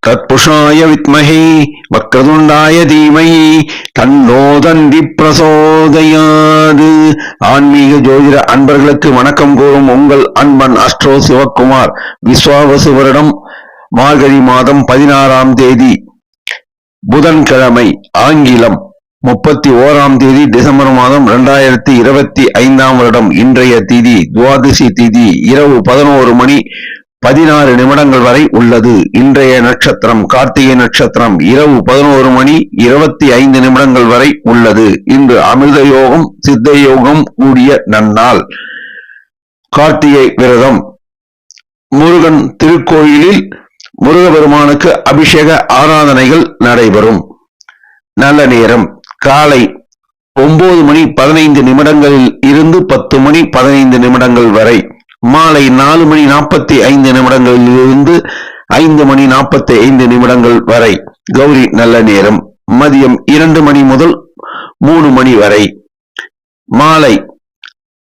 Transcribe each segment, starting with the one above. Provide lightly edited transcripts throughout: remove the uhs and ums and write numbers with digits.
தத்புஷாய வித்மஹே வக்ரதுண்டாய தீமஹி தன்னோ தந்தி பிரசோதயாது. ஆன்மீக ஜோதிட அன்பர்களுக்கு வணக்கம் கூறும் உங்கள் அன்பன் அஸ்ட்ரோ சிவக்குமார். விஸ்வாவசு வருடம் மார்கழி மாதம் 16ஆம் தேதி புதன்கிழமை, ஆங்கிலம் 31ஆம் தேதி டிசம்பர் மாதம் 2025ஆம் வருடம். இன்றைய திதி துவாதசி திதி இரவு 11 மணி 16 நிமிடங்கள் வரை உள்ளது. இன்றைய நட்சத்திரம் கார்த்திகை நட்சத்திரம் இரவு 11 மணி 25 நிமிடங்கள் வரை உள்ளது. இன்று அமிர்த யோகம் சித்த யோகம் கூடிய நன்னாள். கார்த்திகை விரதம். முருகன் திருக்கோயிலில் முருகபெருமானுக்கு அபிஷேக ஆராதனைகள் நடைபெறும். நல்ல நேரம் காலை 9 மணி 15 நிமிடங்களில் இருந்து 10 மணி 15 நிமிடங்கள் வரை. மாலை 4 மணி 45 நிமிடங்களில் இருந்து 5 மணி 45 நிமிடங்கள் வரை. கௌரி நல்ல நேரம் மதியம் 2 மணி முதல் 3 மணி வரை. மாலை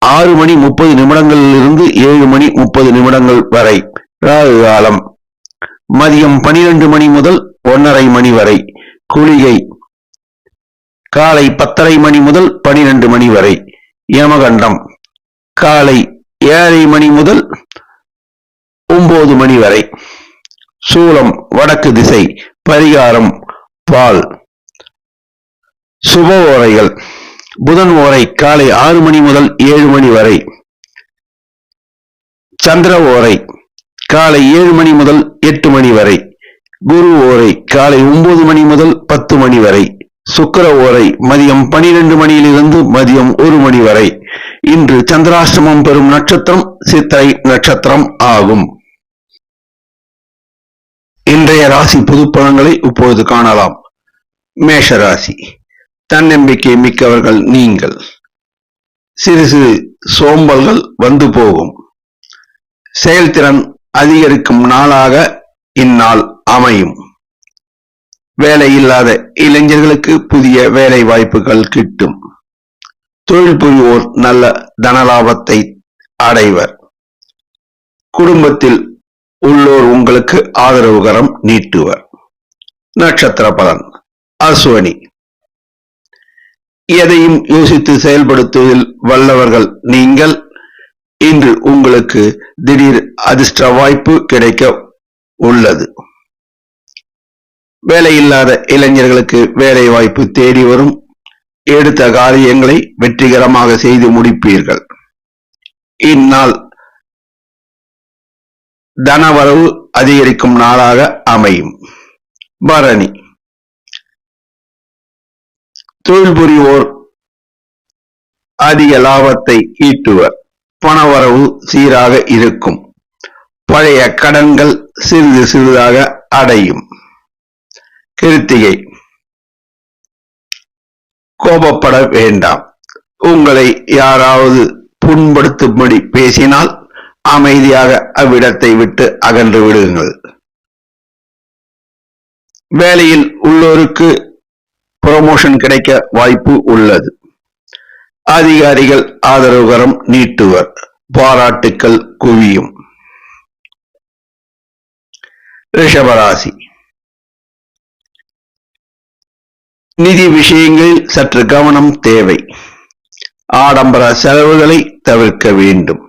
6 மணி 30 நிமிடங்களில் இருந்து 7 மணி 30 நிமிடங்கள் வரை. ராகு காலம் மதியம் 12 மணி முதல் 1:30 மணி வரை. குளிகை காலை 10:30 மணி முதல் 12 மணி வரை. யமகண்டம் காலை 7:30 மணி முதல் 9 மணி வரை. சூலம் வடக்கு திசை. பரிகாரம் பால். சுப ஓரைகள். புதன் ஓரை காலை 6 மணி முதல் 7 மணி வரை. சந்திர ஓரை காலை 7 மணி முதல் 8 மணி வரை. குரு ஓரை காலை 9 மணி முதல் 10 மணி வரை. சுக்கிர ஓரை மதியம் 12 மணியிலிருந்து மதியம் 1 மணி வரை. இன்று சந்திராஷ்டமம் பெறும் நட்சத்திரம் சித்திரை நட்சத்திரம் ஆகும். இன்றைய ராசி புதுப்பலன்களை இப்பொழுது காணலாம். மேஷ ராசி. தன்னம்பிக்கை மிக்கவர்கள் நீங்கள். சிறு சிறு சோம்பல்கள் வந்து போகும். செயல்திறன் அதிகரிக்கும் நாளாக இந்நாள் அமையும். வேலை இல்லாத இளைஞர்களுக்கு புதிய வேலை வாய்ப்புகள் கிட்டும். தொழில் புரிவோர் நல்ல தனலாபத்தை அடைவர். குடும்பத்தில் உள்ளோர் உங்களுக்கு ஆதரவுகரம் நீட்டுவர். நட்சத்திர பலன். அஸ்வினி. எதையும் யோசித்து செயல்படுத்துவதில் வல்லவர்கள் நீங்கள். இன்று உங்களுக்கு திடீர் அதிர்ஷ்ட வாய்ப்பு கிடைக்க உள்ளது. வேலையில்லாத இளைஞர்களுக்கு வேலை வாய்ப்பு தேடி வரும். எடுத்த காரியங்களை வெற்றிகரமாக செய்து முடிப்பீர்கள். இந்நாள் தனவரவு அதிகரிக்கும் நாளாக அமையும். பரணி. தொழில் புரிவோர் அதிக லாபத்தை ஈட்டுவர். பணவரவு சீராக இருக்கும். பழைய கடன்கள் சிறிது சிறிதாக அடையும். கிருத்திகை. கோபப்பட வேண்டாம். உங்களை யாராவது புண்படுத்தும்படி பேசினால் அமைதியாக அவ்விடத்தை விட்டு அகன்று விடுங்கள். வேலையில் உள்ளோருக்கு புரமோஷன் கிடைக்க வாய்ப்பு உள்ளது. அதிகாரிகள் ஆதரவுகரம் நீட்டுவர். பாராட்டுக்கள் குவியும். ரிஷபராசி. நிதி விஷயங்களில் சற்று கவனம் தேவை. ஆடம்பர செலவுகளை தவிர்க்க வேண்டும்.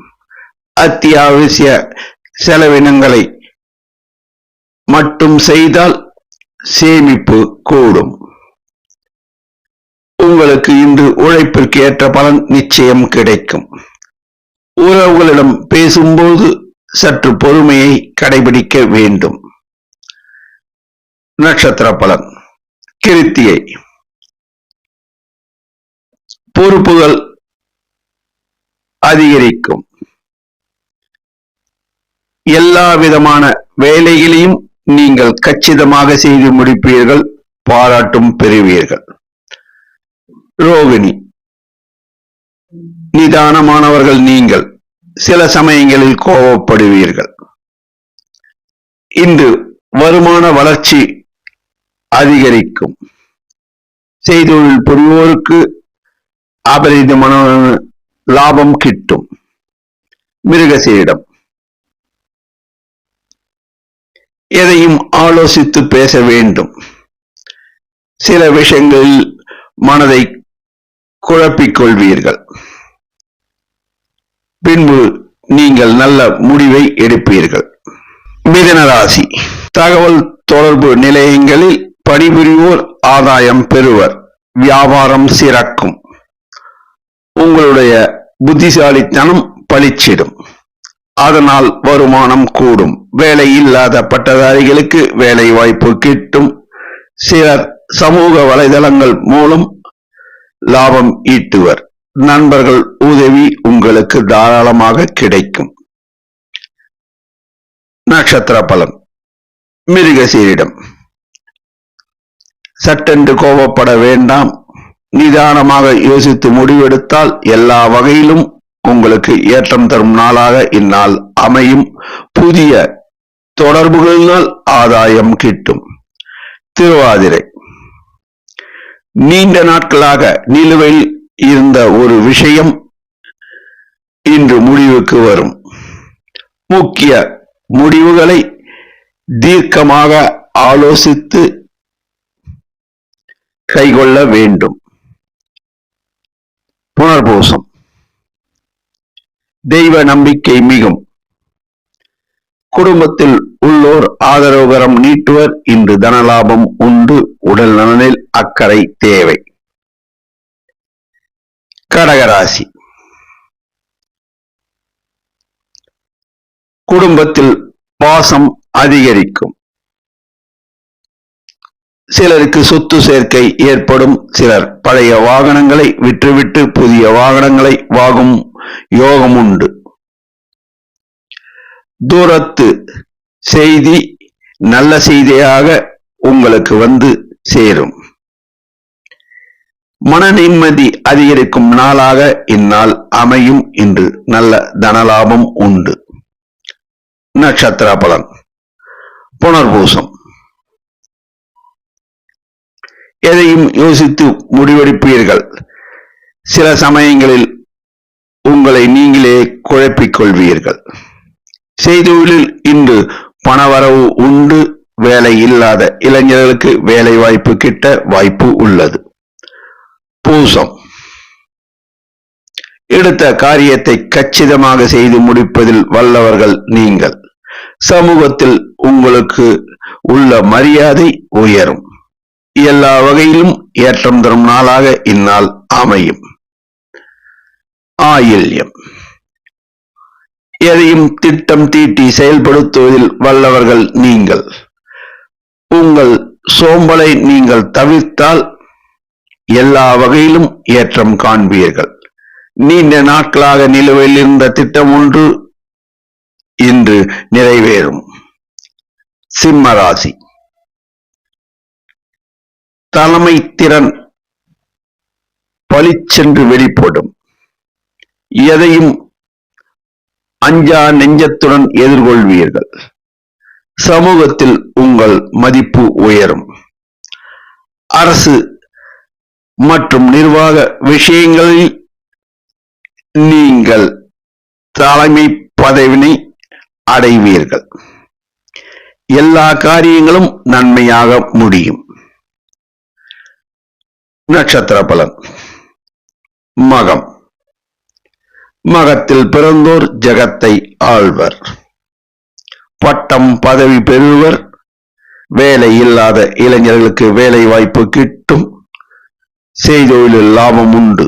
அத்தியாவசிய செலவினங்களை மட்டும் செய்தால் சேமிப்பு கூடும். உங்களுக்கு இன்று உழைப்பிற்கு ஏற்ற பலன் நிச்சயம் கிடைக்கும். உறவுகளிடம் பேசும்போது சற்று பொறுமையை கடைபிடிக்க வேண்டும். நட்சத்திர பலன். கிருத்திகை. பொறுப்புகள் அதிகரிக்கும். எல்லா விதமான வேலைகளையும் நீங்கள் கச்சிதமாக செய்து முடிப்பீர்கள். பாராட்டும் பெறுவீர்கள். ரோகிணி. நிதானமானவர்கள் நீங்கள். சில சமயங்களில் கோபப்படுவீர்கள். இன்று வருமான வளர்ச்சி அதிகரிக்கும். செய்தொழில் புரிவோருக்கு அபரிதமான லாபம் கிட்டும். மிருகசீரிடம். எதையும் ஆலோசித்து பேச வேண்டும். சில விஷயங்களில் மனதை குழப்பிக் கொள்வீர்கள். பின்பு நீங்கள் நல்ல முடிவை எடுப்பீர்கள். மிதுன ராசி. தகவல் தொடர்பு நிலையங்களில் பணிபுரிவோர் ஆதாயம் பெறுவர். வியாபாரம் சிறக்கும். உங்களுடைய புத்திசாலித்தனம் பளிச்சிடும். அதனால் வருமானம் கூடும். வேலை இல்லாத பட்டதாரிகளுக்கு வேலை வாய்ப்பு கிட்டும். சிலர் சமூக வலைதளங்கள் மூலம் லாபம் ஈட்டுவர். நண்பர்கள் உதவி உங்களுக்கு தாராளமாக கிடைக்கும். நட்சத்திர பலன். மிருகசீரிடம். சட்டென்று கோபப்பட வேண்டாம். நிதானமாக யோசித்து முடிவெடுத்தால் எல்லா வகையிலும் உங்களுக்கு ஏற்றம் தரும் நாளாக இந்நாள் அமையும். புதிய தொடர்புகளினால் ஆதாயம் கிட்டும். திருவாதிரை. நீண்ட நாட்களாக நிலுவையில் இருந்த ஒரு விஷயம் இன்று முடிவுக்கு வரும். முக்கிய முடிவுகளை தீர்க்கமாக ஆலோசித்து கைகொள்ள வேண்டும். புனர்பூசம். தெய்வ நம்பிக்கை மிகும். குடும்பத்தில் உள்ளோர் ஆதரவுகரம் நீட்டுவர். இன்று தனலாபம் உண்டு. உடல் நலனில் அக்கறை தேவை. கடகராசி. குடும்பத்தில் பாசம் அதிகரிக்கும். சிலருக்கு சொத்து சேர்க்கை ஏற்படும். சிலர் பழைய வாகனங்களை விற்றுவிட்டு புதிய வாகனங்களை வாங்கும் யோகம் உண்டு. தூரத்து செய்தி நல்ல செய்தியாக உங்களுக்கு வந்து சேரும். மன நிம்மதி அதிகரிக்கும் நாளாக இந்நாள் அமையும். இன்று நல்ல தனலாபம் உண்டு. நட்சத்திர பலன். புனர்பூசம். எதையும் யோசித்து முடிவெடுப்பீர்கள். சில சமயங்களில் உங்களை நீங்களே குழப்பிக் கொள்வீர்கள். செய்தொழிலில் இன்று பணவரவு உண்டு. வேலை இல்லாத இளைஞர்களுக்கு வேலை வாய்ப்பு கிட்ட வாய்ப்பு உள்ளது. பூசம். எடுத்த காரியத்தை கச்சிதமாக செய்து முடிப்பதில் வல்லவர்கள் நீங்கள். சமூகத்தில் உங்களுக்கு உள்ள மரியாதை உயரும். எல்லா வகையிலும் ஏற்றம் தரும் நாளாக இந்நாள் அமையும். ஆயில்யம். எதையும் திட்டம் தீட்டி செயல்படுத்துவதில் வல்லவர்கள் நீங்கள். உங்கள் சோம்பலை நீங்கள் தவிர்த்தால் எல்லா வகையிலும் ஏற்றம் காண்பீர்கள். நீண்ட நாட்களாக நிலுவையில் இருந்த திட்டம் ஒன்று இன்று நிறைவேறும். சிம்ம ராசி. தலைமை திறன் பளிச்சென்று வெளிப்படும். எதையும் அஞ்சா நெஞ்சத்துடன் எதிர்கொள்வீர்கள். சமூகத்தில் உங்கள் மதிப்பு உயரும். அரசு மற்றும் நிர்வாக விஷயங்களில் நீங்கள் தலைமை பதவினை அடைவீர்கள். எல்லா காரியங்களும் நன்மையாக முடியும். நட்சத்திர பலன். மகம். மகத்தில் பிறந்தோர் ஜகத்தை ஆள்வர். பட்டம் பதவி பெறுவர். வேலை இல்லாத இளைஞர்களுக்கு வேலை வாய்ப்பு கிட்டும். செய்தொழிலில் லாபம் உண்டு.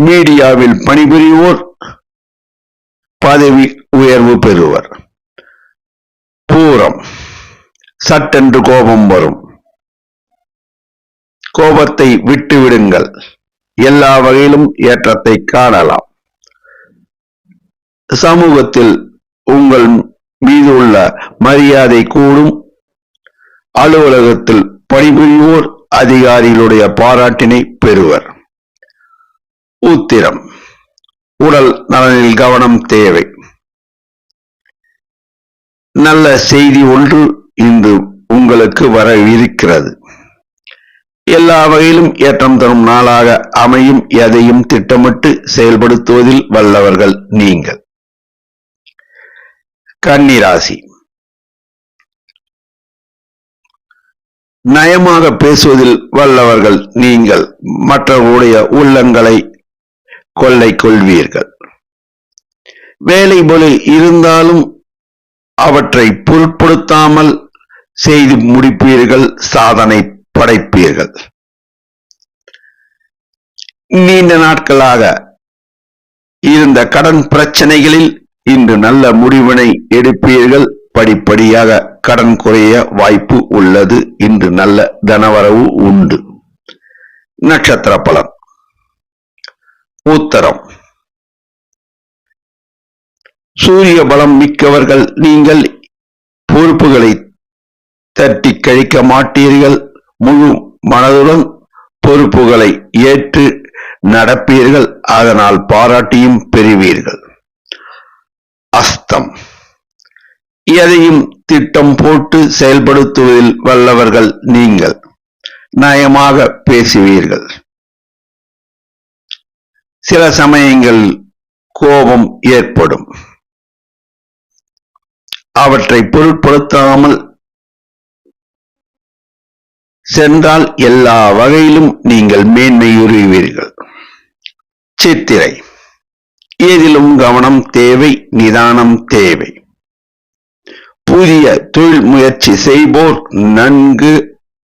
மீடியாவில் பணிபுரிவோர் பதவி உயர்வு பெறுவர். பூரம். சட்டென்று கோபம் வரும். கோபத்தை விட்டுவிடுங்கள். எல்லா வகையிலும் ஏற்றத்தை காணலாம். சமூகத்தில் உங்கள் மீது உள்ள மரியாதை கூடும். அலுவலகத்தில் பணிபுரிவோர் அதிகாரிகளுடைய பாராட்டினை பெறுவர். உத்திரம். உடல் நலனில் கவனம் தேவை. நல்ல செய்தி ஒன்று இன்று உங்களுக்கு வர இருக்கிறது. எல்லா வகையிலும் ஏற்றம் தரும் நாளாக அமையும். எதையும் திட்டமிட்டு செயல்படுத்துவதில் வல்லவர்கள் நீங்கள். கன்னிராசி. நயமாக பேசுவதில் வல்லவர்கள் நீங்கள். மற்றவர்களுடைய உள்ளங்களை கொள்ளை கொள்வீர்கள். வேலை போல இருந்தாலும் அவற்றை பொருட்படுத்தாமல் செய்து முடிப்பீர்கள், சாதனை படைப்பீர்கள். நீண்ட நாட்களாக இருந்த கடன் பிரச்சனைகளில் இன்று நல்ல முடிவினை எடுப்பீர்கள். படிப்படியாக கடன் குறைய வாய்ப்பு உள்ளது. இன்று நல்ல தனவரவு உண்டு. நட்சத்திர பலன். உத்தரம். சூரிய பலம் மிக்கவர்கள் நீங்கள். பொறுப்புகளை தட்டி கழிக்க மாட்டீர்கள். முழு மனதுடன் பொறுப்புகளை ஏற்று நடப்பீர்கள். அதனால் பாராட்டியும் பெறுவீர்கள். அஸ்தம். எதையும் திட்டம் போட்டு செயல்படுத்துவதில் வல்லவர்கள் நீங்கள். நயமாக பேசுவீர்கள். சில சமயங்கள் கோபம் ஏற்படும். அவற்றை பொருட்படுத்தாமல் சென்றால் எல்லா வகையிலும் நீங்கள் மேன்மையுறுவீர்கள். சித்திரை. ஏதிலும் கவனம் தேவை, நிதானம் தேவை. புதிய தொழில் முயற்சி செய்வோர் நன்கு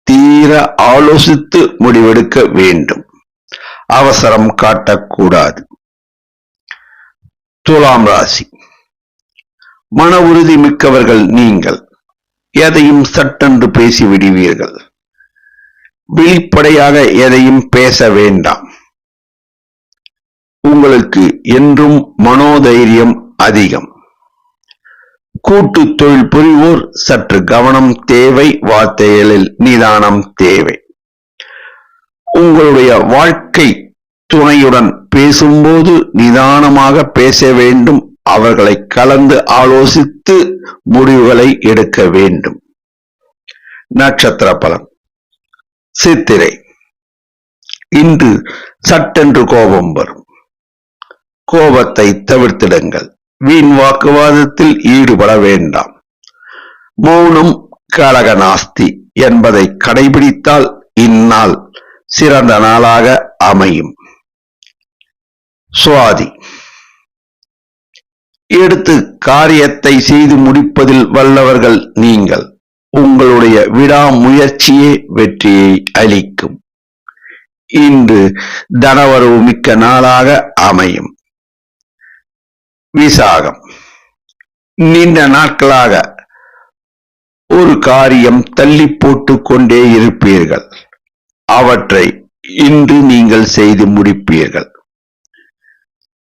தீர ஆலோசித்து முடிவெடுக்க வேண்டும். அவசரம் காட்டக்கூடாது. துலாம் ராசி. மன உறுதி மிக்கவர்கள் நீங்கள். எதையும் சட்டென்று பேசிவிடுவீர்கள். வெளிப்படையாக எதையும் பேச வேண்டாம். உங்களுக்கு என்றும் மனோதைரியம் அதிகம். கூட்டு தொழில் புரிவோர் சற்று கவனம் தேவை. வார்த்தைகளில் நிதானம் தேவை. உங்களுடைய வாழ்க்கை துணையுடன் பேசும்போது நிதானமாக பேச வேண்டும். அவர்களை கலந்து ஆலோசித்து முடிவுகளை எடுக்க வேண்டும். நட்சத்திர பலன். சித்திரை. இன்று சட்டென்று கோபம் வரும். கோபத்தை தவிர்த்திடுங்கள். வீண் வாக்குவாதத்தில் ஈடுபட வேண்டாம். மௌனம் கலகநாஸ்தி என்பதை கடைபிடித்தால் இந்நாள் சிறந்த நாளாக அமையும். சுவாதி. எடுத்து காரியத்தை செய்து முடிப்பதில் வல்லவர்கள் நீங்கள். உங்களுடைய விடாமுயற்சியே வெற்றியை அளிக்கும். இன்று தனவரவு மிக்க நாளாக அமையும். விசாகம். நீண்ட நாட்களாக ஒரு காரியம் தள்ளி போட்டுக் கொண்டே இருப்பீர்கள். அவற்றை இன்று நீங்கள் செய்து முடிப்பீர்கள்.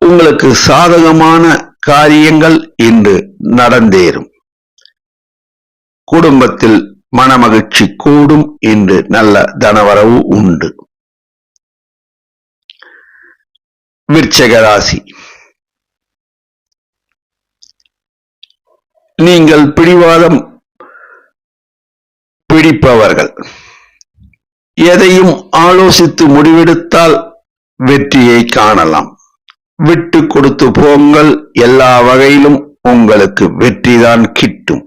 உங்களுக்கு சாதகமான காரியங்கள் இன்று நடந்தேறும். குடும்பத்தில் மனமகிழ்ச்சி கூடும். இன்று நல்ல தனவரவு உண்டு. விருச்சிக ராசி. நீங்கள் பிடிவாதம் பிடிப்பவர்கள். எதையும் ஆலோசித்து முடிவெடுத்தால் வெற்றியை காணலாம். விட்டு கொடுத்து போங்கள். எல்லா வகையிலும் உங்களுக்கு வெற்றிதான் கிட்டும்.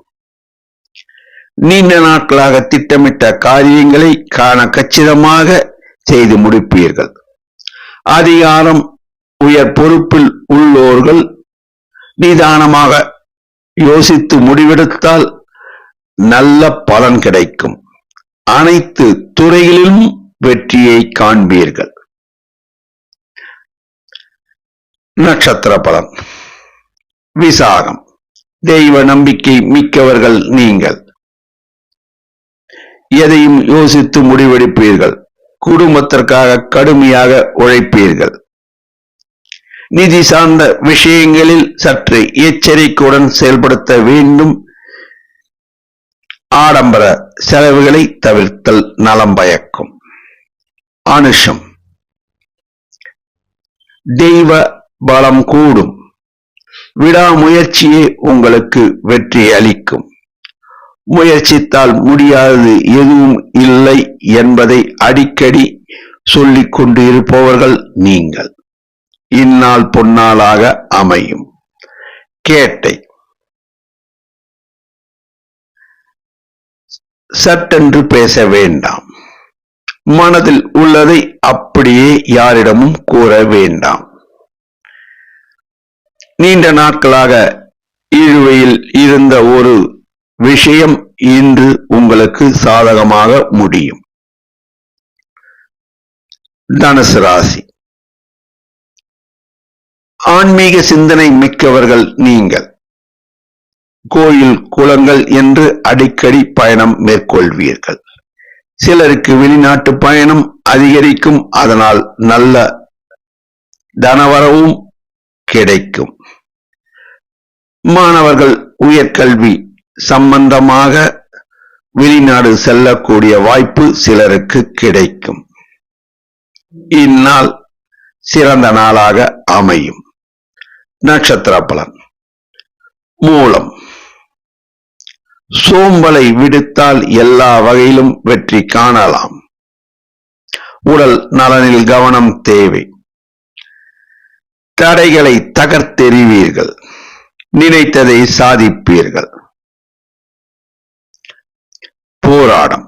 நீண்ட நாட்களாக திட்டமிட்ட காரியங்களை காண கச்சிதமாக செய்து முடிப்பீர்கள். அதிகாரம் உயர் பொறுப்பில் உள்ளோர்கள் நிதானமாக யோசித்து முடிவெடுத்தால் நல்ல பலன் கிடைக்கும். அனைத்து துறைகளிலும் வெற்றியை காண்பீர்கள். நட்சத்திர பலன். விசாகம். தெய்வ நம்பிக்கை மிக்கவர்கள் நீங்கள். எதையும் யோசித்து முடிவெடுப்பீர்கள். குடும்பத்திற்காக கடுமையாக உழைப்பீர்கள். நிதி சார்ந்த விஷயங்களில் சற்று எச்சரிக்கையுடன் செயல்படுத்த வேண்டும். ஆடம்பர செலவுகளை தவிர்த்தல் நலம் பயக்கும். அனுஷம். தெய்வ பலம் கூடும். விடாமுயற்சியே உங்களுக்கு வெற்றி அளிக்கும். முயற்சித்தால் முடியாதது எதுவும் இல்லை என்பதை அடிக்கடி சொல்லிக் கொண்டு இருப்பவர்கள் நீங்கள். இந்நாள் பொன்னாளாக அமையும். கேட்டை. சட்டென்று பேச வேண்டாம். மனதில் உள்ளதை அப்படியே யாரிடமும் கூற வேண்டாம். நீண்ட நாட்களாக இழுவையில் இருந்த ஒரு விஷயம் இன்று உங்களுக்கு சாதகமாக முடியும். தனுசு ராசி. ஆன்மீக சிந்தனை மிக்கவர்கள் நீங்கள். கோயில் குளங்கள் என்று அடிக்கடி பயணம் மேற்கொள்வீர்கள். சிலருக்கு வெளிநாட்டு பயணம் அதிகரிக்கும். அதனால் நல்ல தனவரவும் கிடைக்கும். மாணவர்கள் உயர்கல்வி சம்பந்தமாக வெளிநாடு செல்லக்கூடிய வாய்ப்பு சிலருக்கு கிடைக்கும். இந்நாள் சிறந்த நாளாக அமையும். நட்சத்திர பலன். மூலம். சோம்பலை விடுத்தால் எல்லா வகையிலும் வெற்றி காணலாம். உடல் நலனில் கவனம் தேவை. தடைகளை தகர்த்தெறிவீர்கள். நினைத்ததை சாதிப்பீர்கள். போராடம்.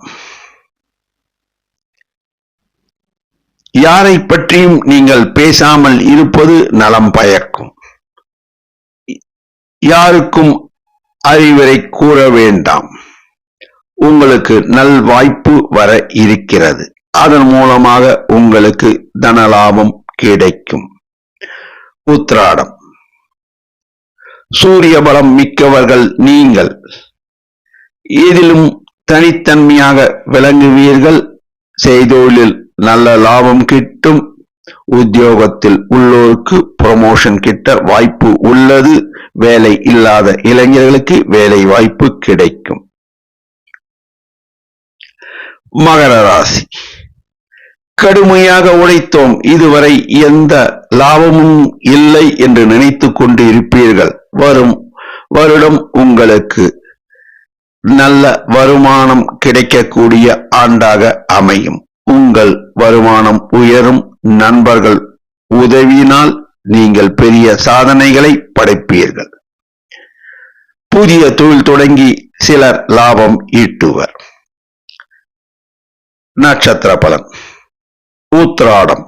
யாரை பற்றியும் நீங்கள் பேசாமல் இருப்பது நலம் பயக்கும். யாருக்கும் அறிவுரை கூற வேண்டாம். உங்களுக்கு நல் வாய்ப்பு வர இருக்கிறது. அதன் மூலமாக உங்களுக்கு தன லாபம் கிடைக்கும். உத்திராடம். சூரிய பலம் மிக்கவர்கள் நீங்கள். இதிலும் தனித்தன்மையாக விளங்குவீர்கள். செய்தொழிலில் நல்ல லாபம் கிட்டும். உத்தியோகத்தில் உள்ளோருக்கு ப்ரமோஷன் கிட்ட வாய்ப்பு உள்ளது. வேலை இல்லாத இளைஞர்களுக்கு வேலை வாய்ப்பு கிடைக்கும். மகர ராசி. கடுமையாக உழைத்தோம், இதுவரை எந்த லாபமும் இல்லை என்று நினைத்துக் கொண்டு இருப்பீர்கள். வரும் வருடம் உங்களுக்கு நல்ல வருமானம் கிடைக்கக்கூடிய ஆண்டாக அமையும். உங்கள் வருமானம் உயரும். நண்பர்கள் உதவியினால் நீங்கள் பெரிய சாதனைகளை படைப்பீர்கள். புதிய தொழில் தொடங்கி சிலர் லாபம் ஈட்டுவர். நட்சத்திர பலன். உத்திராடம்.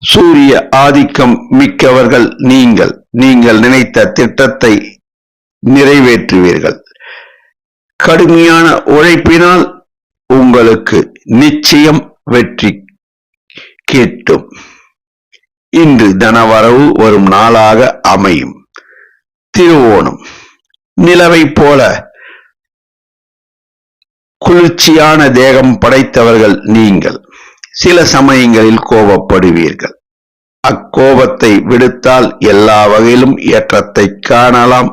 சூரிய ஆதிக்கம் மிக்கவர்கள் நீங்கள். நீங்கள் நினைத்த திட்டத்தை நிறைவேற்றுவீர்கள். கடுமையான உழைப்பினால் உங்களுக்கு நிச்சயம் வெற்றி கிட்டும். இன்று தனவரவு வரும் நாளாக அமையும். திருவோணம். நிலவை போல குளிர்ச்சியான தேகம் படைத்தவர்கள் நீங்கள். சில சமயங்களில் கோபப்படுவீர்கள். அக்கோபத்தை விடுத்தால் எல்லா வகையிலும் ஏற்றத்தை காணலாம்.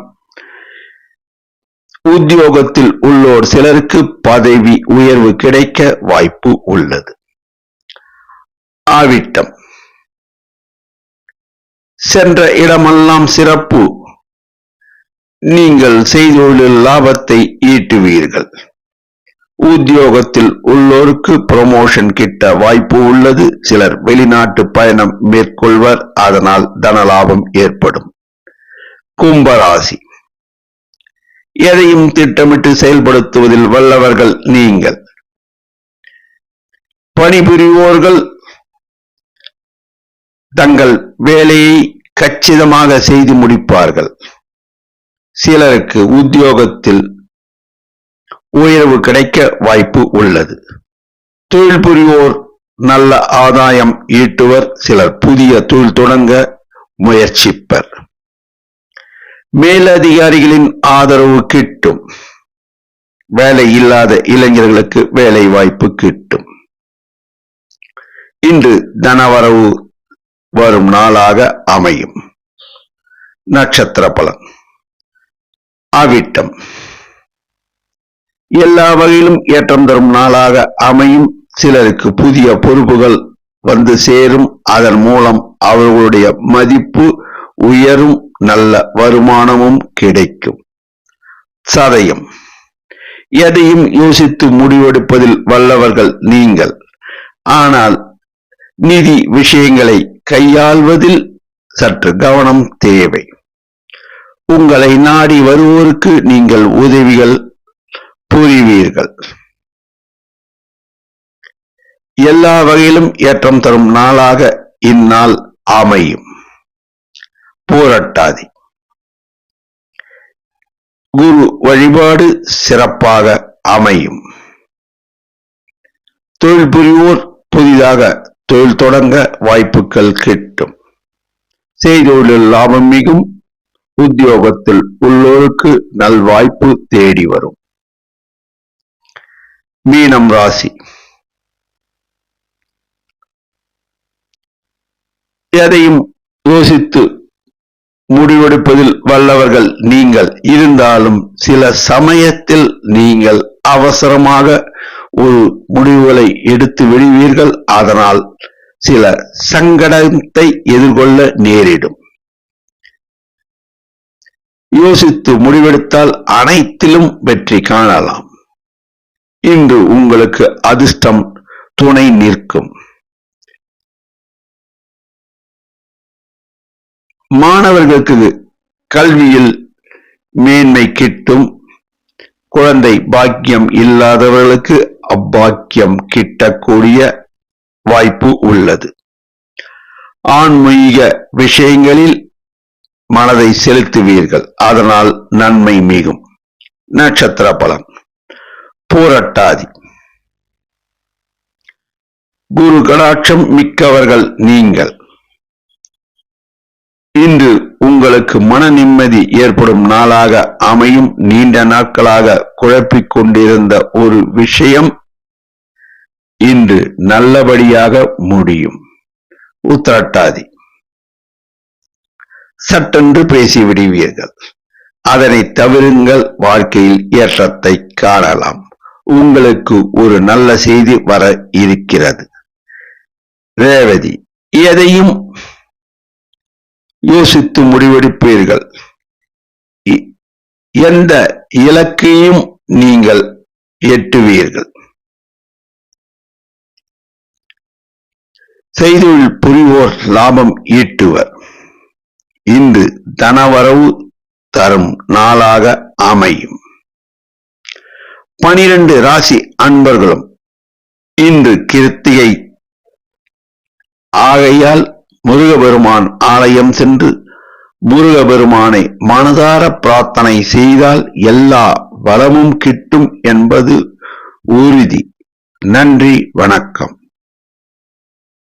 உத்தியோகத்தில் உள்ளோர் சிலருக்கு பதவி உயர்வு கிடைக்க வாய்ப்பு உள்ளது. ஆவிட்டம். சென்ற இடமெல்லாம் சிறப்பு. நீங்கள் செய்தொழில் லாபத்தை ஈட்டுவீர்கள். உத்தியோகத்தில் உள்ளோருக்கு ப்ரமோஷன் கிட்ட வாய்ப்பு உள்ளது. சிலர் வெளிநாட்டு பயணம் மேற்கொள்வர். அதனால் தனலாபம் ஏற்படும். கும்பராசி. எதையும் திட்டமிட்டு செயல்படுத்துவதில் வல்லவர்கள் நீங்கள். பணிபுரிவோர்கள் தங்கள் வேலையை கச்சிதமாக செய்து முடிப்பார்கள். சிலருக்கு உத்தியோகத்தில் உயர்வு கிடைக்க வாய்ப்பு உள்ளது. தொழில் புரிவோர் நல்ல ஆதாயம் ஈட்டுவர். சிலர் புதிய தொழில் தொடங்க முயற்சிப்பர். மேலதிகாரிகளின் ஆதரவு கிட்டும். வேலை இல்லாத இளைஞர்களுக்கு வேலை வாய்ப்பு கிட்டும். இன்று தனவரவு வரும் நாளாக அமையும். நட்சத்திர பலன். ஆவிட்டம். எல்லா வகையிலும் ஏற்றம் தரும் நாளாக அமையும். சிலருக்கு புதிய பொறுப்புகள் வந்து சேரும். அதன் மூலம் அவர்களுடைய மதிப்பு உயரும். நல்ல வருமானமும் கிடைக்கும். சதயம். எதையும் யோசித்து முடிவெடுப்பதில் வல்லவர்கள் நீங்கள். ஆனால் நிதி விஷயங்களை கையாள்வதில் சற்று கவனம் தேவை. உங்களை நாடி வருவோருக்கு நீங்கள் உதவிகள் புரிவீர்கள். எல்லா வகையிலும் ஏற்றம் தரும் நாளாக இந்நாள் அமையும். பூரட்டாதி குரு வழிபாடு சிறப்பாக அமையும். தொழில் புரிவோர் புதிதாக தொழில் தொடங்க வாய்ப்புகள் கிட்டும். செய்தொழில் லாபம் மிகும். உத்தியோகத்தில் உள்ளோருக்கு நல்வாய்ப்பு தேடி வரும். மீனம் ராசி எதையும் யோசித்து முடிவெடுப்பதில் வல்லவர்கள் நீங்கள். இருந்தாலும் சில சமயத்தில் நீங்கள் அவசரமாக ஒரு முடிவுகளை எடுத்து விடுவீர்கள். அதனால் சில சங்கடத்தை எதிர்கொள்ள நேரிடும். யோசித்து முடிவெடுத்தால் அனைத்திலும் வெற்றி காணலாம். இன்று உங்களுக்கு அதிர்ஷ்டம் துணை நிற்கும். மாணவர்களுக்கு கல்வியில் மேன்மை கிட்டும். குழந்தை பாக்கியம் இல்லாதவர்களுக்கு அப்பாக்கியம் கிட்டக்கூடிய வாய்ப்பு உள்ளது. ஆன்மீக விஷயங்களில் மனதை செலுத்துவீர்கள். அதனால் நன்மை மிகும். நட்சத்திர பலன் பூரட்டாதி குரு கடாட்சம் மிக்கவர்கள் நீங்கள். இன்று உங்களுக்கு மன நிம்மதி ஏற்படும் நாளாக அமையும். நீண்ட நாட்களாக குழப்பிக் கொண்டிருந்த ஒரு விஷயம் இன்று நல்லபடியாக முடியும். உத்திரட்டாதி சட்டென்று பேசிவிடுவீர்கள். அதனை தவிருங்கள். வாழ்க்கையில் ஏற்றத்தை காணலாம். உங்களுக்கு ஒரு நல்ல செய்தி வர இருக்கிறது. ரேவதி எதையும் யோசித்து முடிவெடுப்பீர்கள். எந்த இலக்கையும் நீங்கள் எட்டுவீர்கள். செய்தொழில் புரிவோர் லாபம் ஈட்டுவர். இன்று தனவரவு தரும் நாளாக அமையும். 12 ராசி அன்பர்களும் இன்று கிருத்திகை ஆகையால் முருகபெருமான் ஆலயம் சென்று முருகபெருமானை மனதார பிரார்த்தனை செய்தால் எல்லா வளமும் கிட்டும் என்பது உறுதி. நன்றி, வணக்கம்.